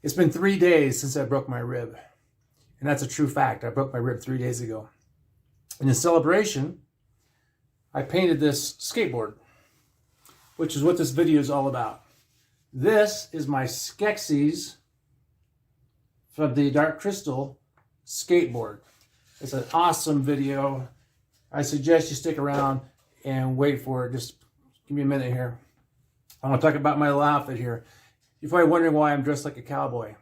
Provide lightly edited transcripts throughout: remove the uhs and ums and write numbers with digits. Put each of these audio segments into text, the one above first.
It's been 3 days since I broke my rib. And that's a true fact. I broke my rib 3 days ago. And in celebration, I painted this skateboard, which is what this video is all about. This is my Skeksis from the Dark Crystal skateboard. It's an awesome video. I suggest you stick around and wait for it. Just give me a minute here. I want to talk about my little outfit here. You're probably wondering why I'm dressed like a cowboy.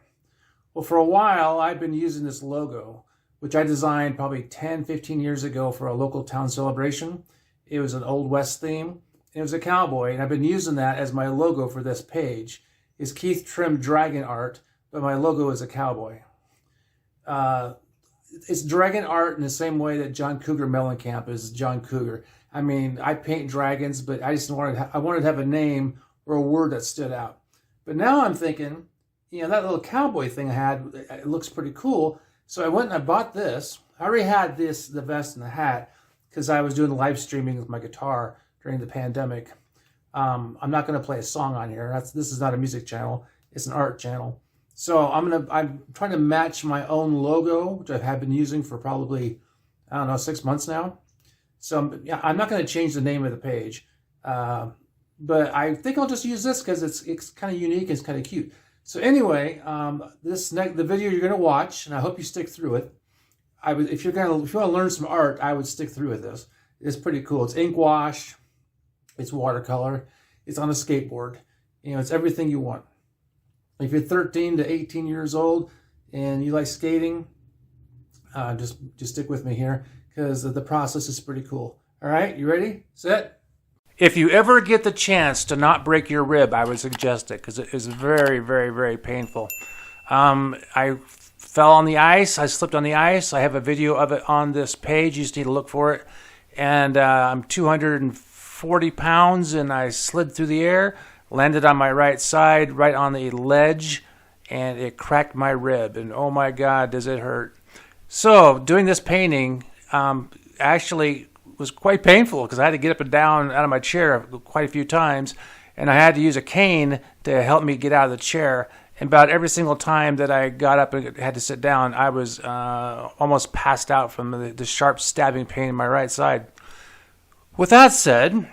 Well, for a while, I've been using this logo, which I designed probably 10, 15 years ago for a local town celebration. It was an Old West theme. It was a cowboy, and I've been using that as my logo for this page. It's Keith Trim dragon art, but my logo is a cowboy. It's dragon art in the same way that John Cougar Mellencamp is John Cougar. I mean, I paint dragons, but I just wanted to have a name or a word that stood out. But now I'm thinking, you know, that little cowboy thing I had, it looks pretty cool. So I went and I bought this. I already had the vest and the hat, because I was doing live streaming with my guitar during the pandemic. I'm not going to play a song on here. This is not a music channel. It's an art channel. So I'm trying to match my own logo, which I have been using for probably, I don't know, 6 months now. So yeah, I'm not going to change the name of the page. But I think I'll just use this because it's kind of unique. It's kind of cute. So anyway, the video you're going to watch, and I hope you stick through it. If you want to learn some art, I would stick through with this. It's pretty cool. It's ink wash. It's watercolor. It's on a skateboard. You know, it's everything you want. If you're 13 to 18 years old and you like skating, just stick with me here because the process is pretty cool. All right, you ready? Set. If you ever get the chance to not break your rib, I would suggest it because it is very, very, very painful. I fell on the ice. I slipped on the ice. I have a video of it on this page. You just need to look for it. And I'm 240 pounds, and I slid through the air, landed on my right side, right on the ledge, and it cracked my rib. And oh my God, does it hurt. So doing this painting actually was quite painful because I had to get up and down out of my chair quite a few times, and I had to use a cane to help me get out of the chair. And about every single time that I got up and had to sit down, I was almost passed out from the sharp stabbing pain in my right side. With that said,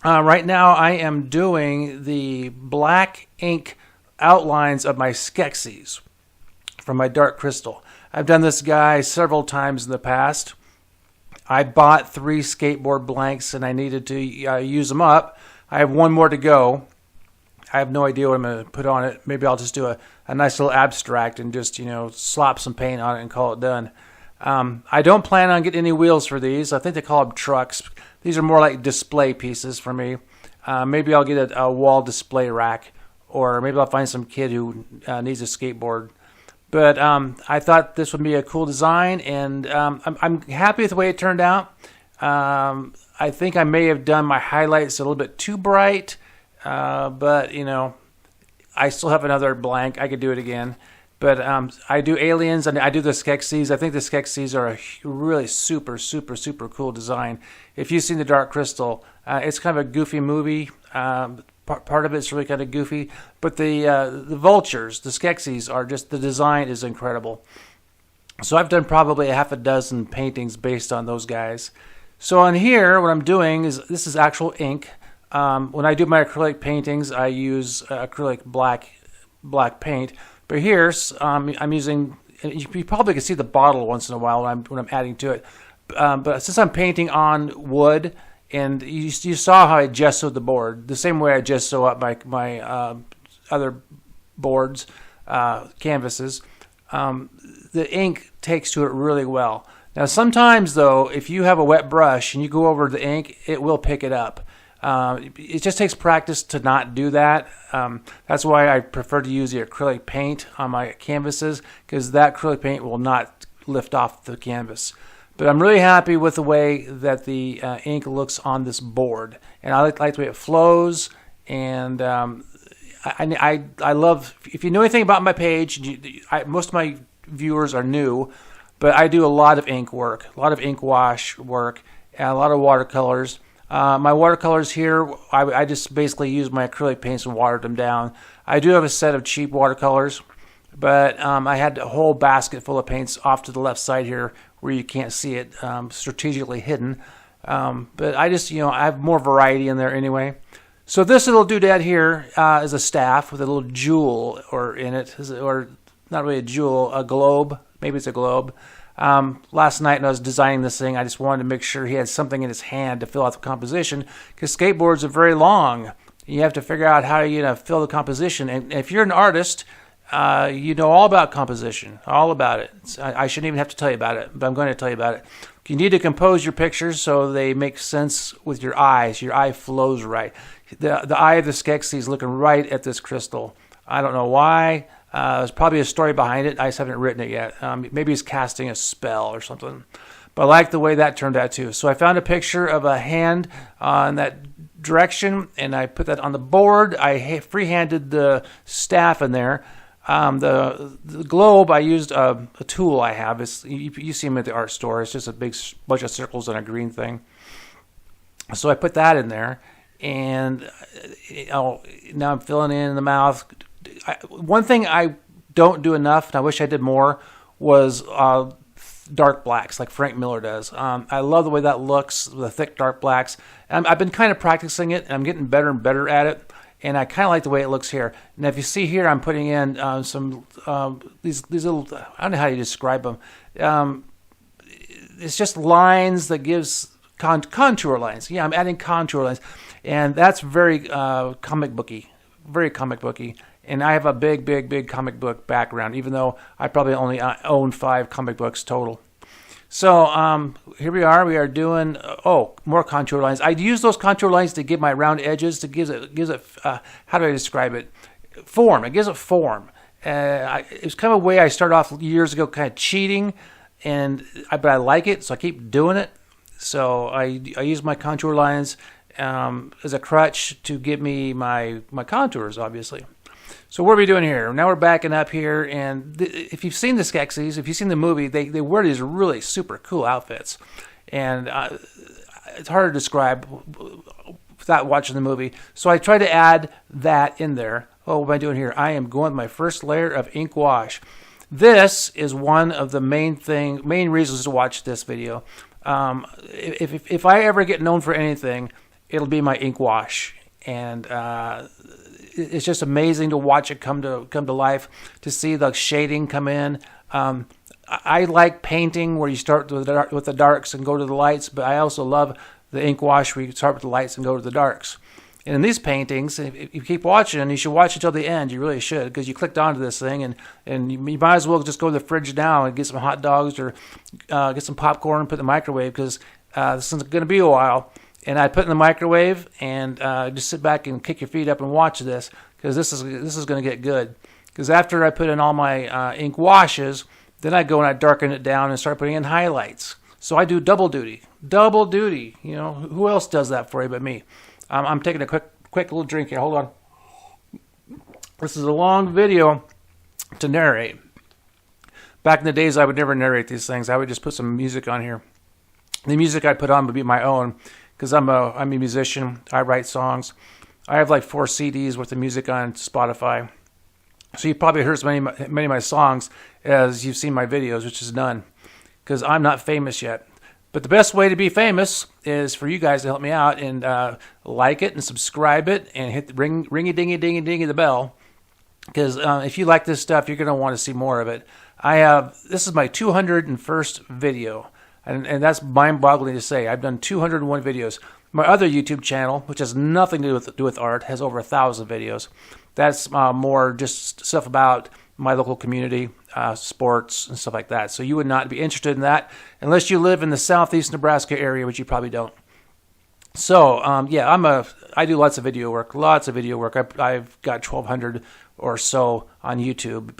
right now I am doing the black ink outlines of my Skeksis from my Dark Crystal. I've done this guy several times in the past. I bought 3 skateboard blanks and I needed to use them up. I have one more to go. I have no idea what I'm going to put on it. Maybe I'll just do a nice little abstract and just, slop some paint on it and call it done. I don't plan on getting any wheels for these. I think they call them trucks. These are more like display pieces for me. Maybe I'll get a wall display rack, or maybe I'll find some kid who needs a skateboard. But I thought this would be a cool design, and I'm happy with the way it turned out. I think I may have done my highlights a little bit too bright, but, I still have another blank. I could do it again. But I do aliens, and I do the Skeksis. I think the Skeksis are a really super, super, super cool design. If you've seen the Dark Crystal, it's kind of a goofy movie. Part of it's really kind of goofy, but the vultures, the Skeksis, are just, the design is incredible. So I've done probably a half a dozen paintings based on those guys. So on here, what I'm doing is, this is actual ink. When I do my acrylic paintings, I use acrylic black paint. But here, I'm using, you probably can see the bottle once in a while when I'm adding to it. But since I'm painting on wood, and you saw how I gessoed the board, the same way I gesso up my other boards, canvases, the ink takes to it really well. Now sometimes though, if you have a wet brush and you go over the ink, it will pick it up. It just takes practice to not do that. That's why I prefer to use the acrylic paint on my canvases, because that acrylic paint will not lift off the canvas. But I'm really happy with the way that the ink looks on this board, and I like the way it flows. And I love, if you know anything about my page, most of my viewers are new, but I do a lot of ink work, a lot of ink wash work, and a lot of watercolors. My watercolors here, I just basically use my acrylic paints and watered them down. I do have a set of cheap watercolors. But I had a whole basket full of paints off to the left side here where you can't see it, strategically hidden. But I just, I have more variety in there anyway. So this little doodad here is a staff with a little jewel in it, or not really a jewel, a globe. Maybe it's a globe. Last night when I was designing this thing, I just wanted to make sure he had something in his hand to fill out the composition, because skateboards are very long. You have to figure out how you fill the composition. And if you're an artist, you know all about composition, all about it. I shouldn't even have to tell you about it, but I'm going to tell you about it. You need to compose your pictures so they make sense with your eyes. Your eye flows right. The eye of the Skeksis is looking right at this crystal. I don't know why. There's probably a story behind it. I just haven't written it yet. Maybe he's casting a spell or something. But I like the way that turned out too. So I found a picture of a hand in that direction, and I put that on the board. I free-handed the staff in there. The globe, I used a tool I have. You see them at the art store. It's just a big bunch of circles and a green thing. So I put that in there, and now I'm filling in the mouth. One thing I don't do enough, and I wish I did more, was dark blacks like Frank Miller does. I love the way that looks, the thick dark blacks. I've been kind of practicing it, and I'm getting better and better at it. And I kind of like the way it looks here. Now, if you see here, I'm putting in some these little, I don't know how you describe them. It's just lines that gives contour lines. Yeah, I'm adding contour lines. And that's very comic booky, very comic booky. And I have a big comic book background, even though I probably only own 5 comic books total. So here we are. We are doing more contour lines. I use those contour lines to give my round edges. To gives it how do I describe it? Form. It gives it form. It's kind of a way I started off years ago, kind of cheating, but I like it, so I keep doing it. So I use my contour lines as a crutch to give me my contours, obviously. So what are we doing here? Now we're backing up here, and if you've seen the Skeksis, if you've seen the movie, they wear these really super cool outfits. And it's hard to describe without watching the movie. So I try to add that in there. Oh, what am I doing here? I am going with my first layer of ink wash. This is one of the main reasons to watch this video. If I ever get known for anything, it'll be my ink wash. And it's just amazing to watch it come to life, to see the shading come in. I like painting where you start with the darks and go to the lights, but I also love the ink wash where you start with the lights and go to the darks. And in these paintings, if you keep watching, you should watch until the end. You really should, because you clicked onto this thing, and you might as well just go to the fridge now and get some hot dogs or get some popcorn and put in the microwave, because this is going to be a while. And I put it in the microwave and just sit back and kick your feet up and watch this, because this is going to get good. Because after I put in all my ink washes, then I go and I darken it down and start putting in highlights. So I do double duty. Double duty. Who else does that for you but me? I'm taking a quick little drink here. Hold on. This is a long video to narrate. Back in the days, I would never narrate these things. I would just put some music on here. The music I put on would be my own, because I'm a musician. I write songs. I have like 4 CDs worth of music on Spotify. So you probably heard many of my songs as you've seen my videos, which is none, because I'm not famous yet. But the best way to be famous is for you guys to help me out and like it and subscribe it and hit the ringy-dingy the bell. Because if you like this stuff, you're going to want to see more of it. This is my 201st video. And that's mind-boggling to say. I've done 201 videos. My other YouTube channel, which has nothing to do with art, has over 1,000 videos. That's more just stuff about my local community, sports, and stuff like that. So you would not be interested in that unless you live in the southeast Nebraska area, which you probably don't. So, I do lots of video work. I've got 1,200 or so on YouTube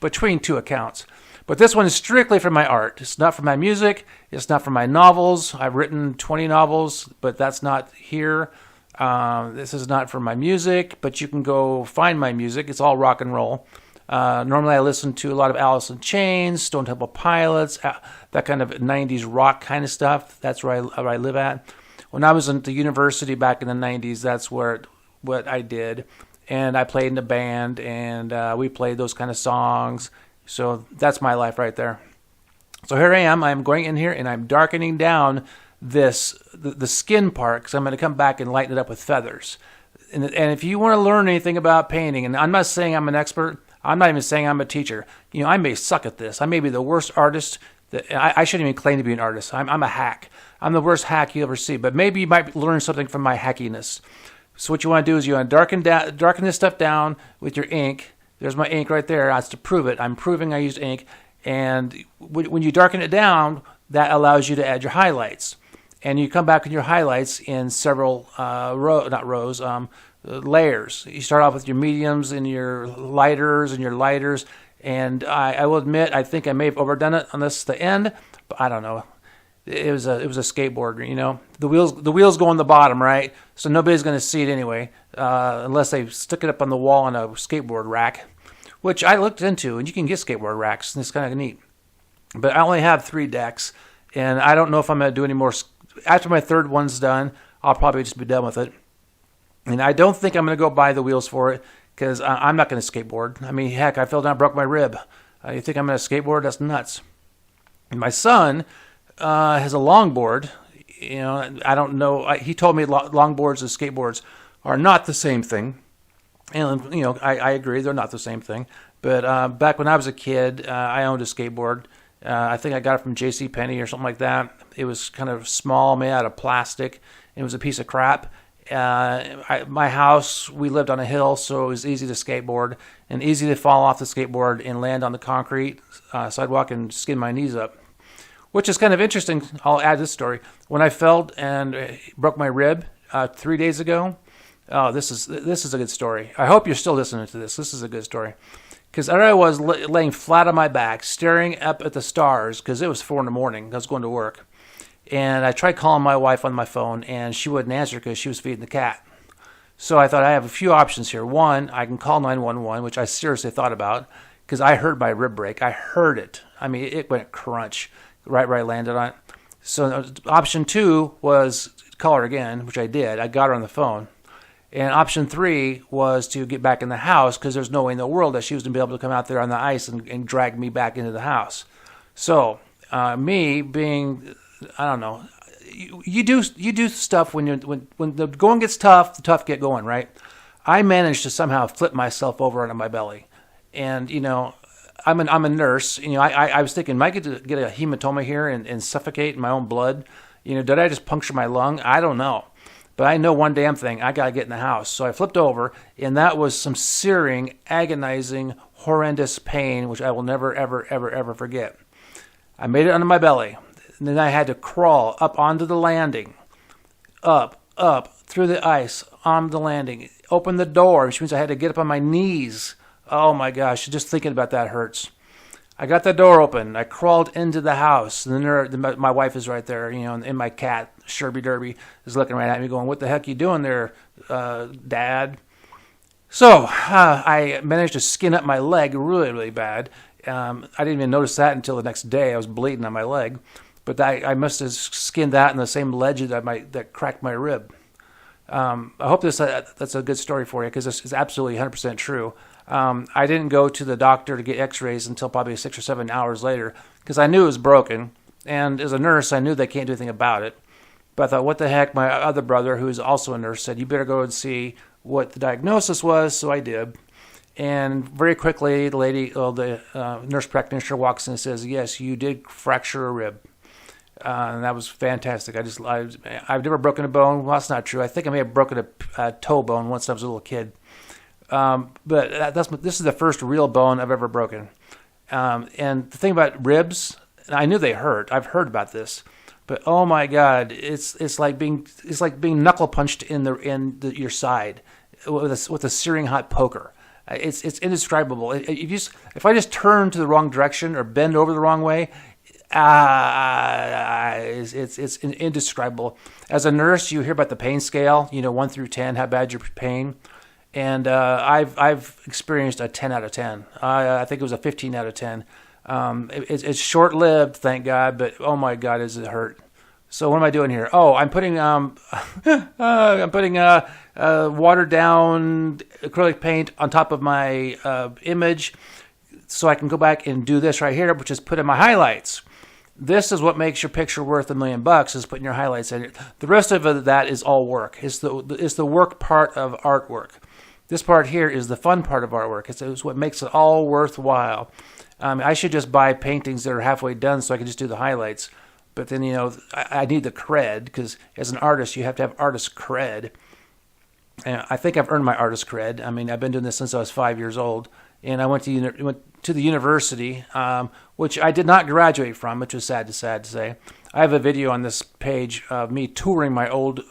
between 2 accounts. But this one is strictly for my art. It's not for my music. It's not for my novels. I've written 20 novels, but that's not here. This is not for my music, but you can go find my music. It's all rock and roll. Normally I listen to a lot of Alice in Chains, Stone Temple Pilots, that kind of 90s rock kind of stuff. That's where I live at. When I was at the university back in the 90s, that's what I did. and I played in a band, and we played those kind of songs. So that's my life right there. So here I am. I'm going in here and I'm darkening down the skin part, because I'm going to come back and lighten it up with feathers. And if you want to learn anything about painting, and I'm not saying I'm an expert, I'm not even saying I'm a teacher. I may suck at this. I may be the worst artist. I shouldn't even claim to be an artist. I'm a hack. I'm the worst hack you ever see. But maybe you might learn something from my hackiness. So what you want to do is you want to darken this stuff down with your ink. There's my ink right there. That's to prove it. I'm proving I used ink. And when you darken it down, that allows you to add your highlights. And you come back with your highlights in several layers. You start off with your mediums and your lighters And I will admit, I think I may have overdone it on the end, but I don't know. It was a skateboard, The wheels go on the bottom, right? So nobody's going to see it anyway, unless they stick it up on the wall on a skateboard rack, which I looked into, and you can get skateboard racks, and it's kind of neat. But I only have 3 decks, and I don't know if I'm going to do any more. After my 3rd one's done, I'll probably just be done with it. And I don't think I'm going to go buy the wheels for it, because I'm not going to skateboard. I mean, heck, I fell down and broke my rib. You think I'm going to skateboard? That's nuts. And my son has a longboard. I don't know. He told me longboards and skateboards are not the same thing. And, I agree, they're not the same thing. But back when I was a kid, I owned a skateboard. I think I got it from JCPenney or something like that. It was kind of small, made out of plastic. It was a piece of crap. My house, we lived on a hill, so it was easy to skateboard and easy to fall off the skateboard and land on the concrete sidewalk and skin my knees up, which is kind of interesting. I'll add this story. When I fell and broke my rib 3 days ago, this is a good story. I hope you're still listening to this. This is a good story. Because there I was laying flat on my back, staring up at the stars, because it was 4 in the morning. I was going to work. And I tried calling my wife on my phone, and she wouldn't answer because she was feeding the cat. So I thought I have a few options here. One, I can call 911, which I seriously thought about, because I heard my rib break. I heard it. I mean, it went crunch right where I landed on it. So option 2 was call her again, which I did. I got her on the phone. And option 3 was to get back in the house, because there's no way in the world that she was going to be able to come out there on the ice and drag me back into the house. So me being, I don't know, you do stuff when the going gets tough, the tough get going, right? I managed to somehow flip myself over onto my belly, and I'm a nurse. I was thinking, might get a hematoma here and suffocate in my own blood. Did I just puncture my lung? I don't know. But I know one damn thing, I got to get in the house. So I flipped over, and that was some searing, agonizing, horrendous pain, which I will never, ever, ever, ever forget. I made it onto my belly, and then I had to crawl up onto the landing, up, through the ice, on the landing, open the door, which means I had to get up on my knees. Oh my gosh, just thinking about that hurts. I got the door open. I crawled into the house. And then my wife is right there, and my cat, Sherby Derby, is looking right at me going, "What the heck are you doing there, Dad?" So I managed to skin up my leg really, really bad. I didn't even notice that until the next day. I was bleeding on my leg. But I must have skinned that in the same ledge that cracked my rib. I hope that's a good story for you, because this is absolutely 100% true. I didn't go to the doctor to get x-rays until probably 6 or 7 hours later, because I knew it was broken. And as a nurse, I knew they can't do anything about it. But I thought, what the heck? My other brother, who is also a nurse, said, you better go and see what the diagnosis was. So I did. And very quickly, the nurse practitioner walks in and says, yes, you did fracture a rib. And that was fantastic. I've never broken a bone. Well, that's not true. I think I may have broken a toe bone once I was a little kid. But this is the first real bone I've ever broken. And the thing about ribs, I knew they hurt. I've heard about this, but oh my God, it's like being knuckle punched in your side with a searing hot poker. It's indescribable. If I just turn to the wrong direction or bend over the wrong way, it's indescribable. As a nurse, you hear about the pain scale, 1 through 10, how bad your pain. And I've experienced a 10 out of 10. I think it was a 15 out of 10. It's short-lived, thank God, but oh my God, does it hurt. So what am I doing here? Oh, I'm putting watered down acrylic paint on top of my image, so I can go back and do this right here, which is put in my highlights. This is what makes your picture worth $1 million, is putting your highlights in it. The rest of that is all work. It's the work part of artwork. This part here is the fun part of artwork. It's what makes it all worthwhile. I should just buy paintings that are halfway done so I can just do the highlights. But then, I need the cred, because as an artist, you have to have artist cred. And I think I've earned my artist cred. I mean, I've been doing this since I was 5 years old. And I went to the university, which I did not graduate from, which was sad to say. I have a video on this page of me touring my old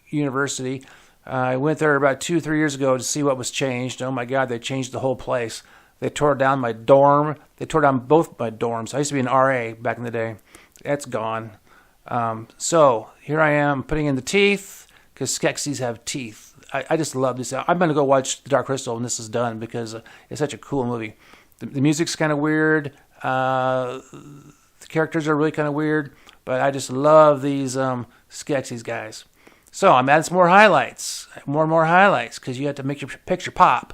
university. I went there about 2-3 years ago to see what was changed. Oh my God, they changed the whole place. They tore down my dorm. They tore down both my dorms. I used to be an RA back in the day. That's gone. So here I am putting in the teeth, because Skeksis have teeth. I just love this. I'm going to go watch The Dark Crystal when this is done, because it's such a cool movie. The music's kind of weird. The characters are really kind of weird, but I just love these Skeksis guys. So I'm adding some more highlights, more and more highlights, because you have to make your picture pop.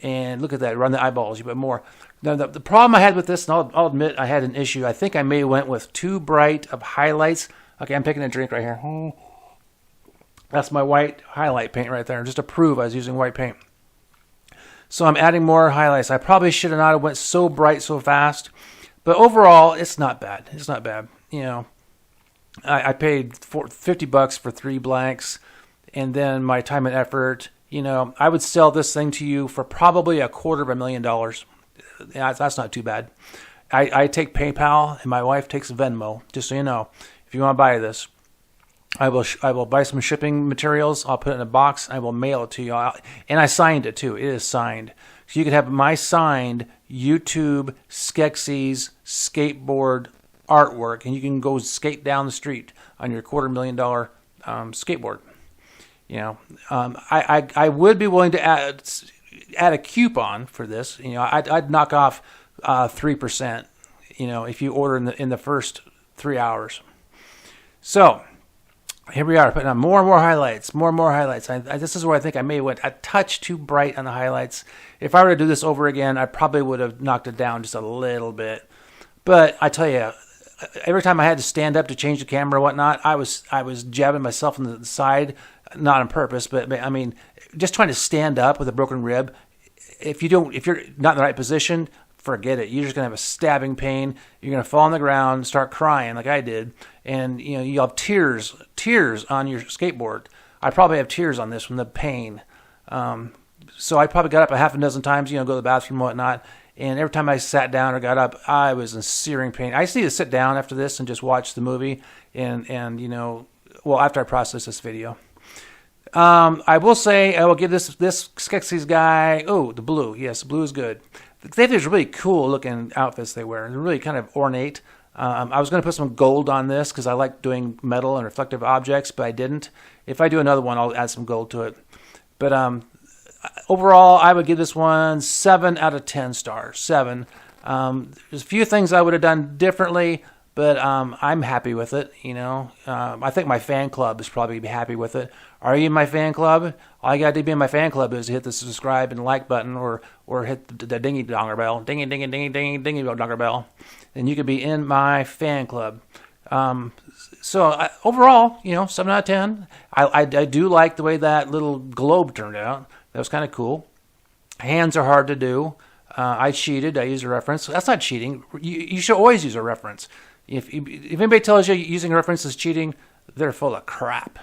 And look at that, run the eyeballs, you put more. Now, the problem I had with this, and I'll admit I had an issue. I think I may have went with too bright of highlights. Okay, I'm taking a drink right here. That's my white highlight paint right there, just to prove I was using white paint. So I'm adding more highlights. I probably should have not went so bright so fast. But overall, it's not bad. It's not bad. I paid $50 for 3 blanks, and then my time and effort. I would sell this thing to you for probably $250,000. That's not too bad. I take PayPal, and my wife takes Venmo, just so you know. If you want to buy this, I will buy some shipping materials. I'll put it in a box. I will mail it to you. And I signed it, too. It is signed. So you can have my signed YouTube Skeksis skateboard artwork, and you can go skate down the street on your $250,000 skateboard. I would be willing to add a coupon for this. I'd knock off 3%. If you order in the first 3 hours. So here we are, putting on more and more highlights, more and more highlights. This is where I think I may have went a touch too bright on the highlights. If I were to do this over again, I probably would have knocked it down just a little bit. But I tell you, every time I had to stand up to change the camera or whatnot, I was jabbing myself on the side. Not on purpose, but I mean, just trying to stand up with a broken rib. If you're not in the right position, forget it. You're just gonna have a stabbing pain. You're gonna fall on the ground, start crying like I did, and you'll have tears on your skateboard. I probably have tears on this from the pain. So I probably got up a half a dozen times, go to the bathroom and whatnot. And every time I sat down or got up, I was in searing pain. I just need to sit down after this and just watch the movie, and after I process this video. I will say I will give this Skeksis guy. Oh, the blue. Yes, the blue is good. They have these really cool looking outfits they wear. They're really kind of ornate. I was going to put some gold on this because I like doing metal and reflective objects, but I didn't. If I do another one, I'll add some gold to it. But overall, I would give this one 7 out of 10 stars. 7. There's a few things I would have done differently, but I'm happy with it. I think my fan club is probably be happy with it. Are you in my fan club? All you got to be in my fan club is hit the subscribe and like button, or hit the dingy donger bell, dingy donger bell, and you could be in my fan club. So overall, 7 out of 10. I do like the way that little globe turned out. That was kind of cool. Hands are hard to do. I cheated. I used a reference. That's not cheating. You should always use a reference. If anybody tells you using a reference is cheating, they're full of crap.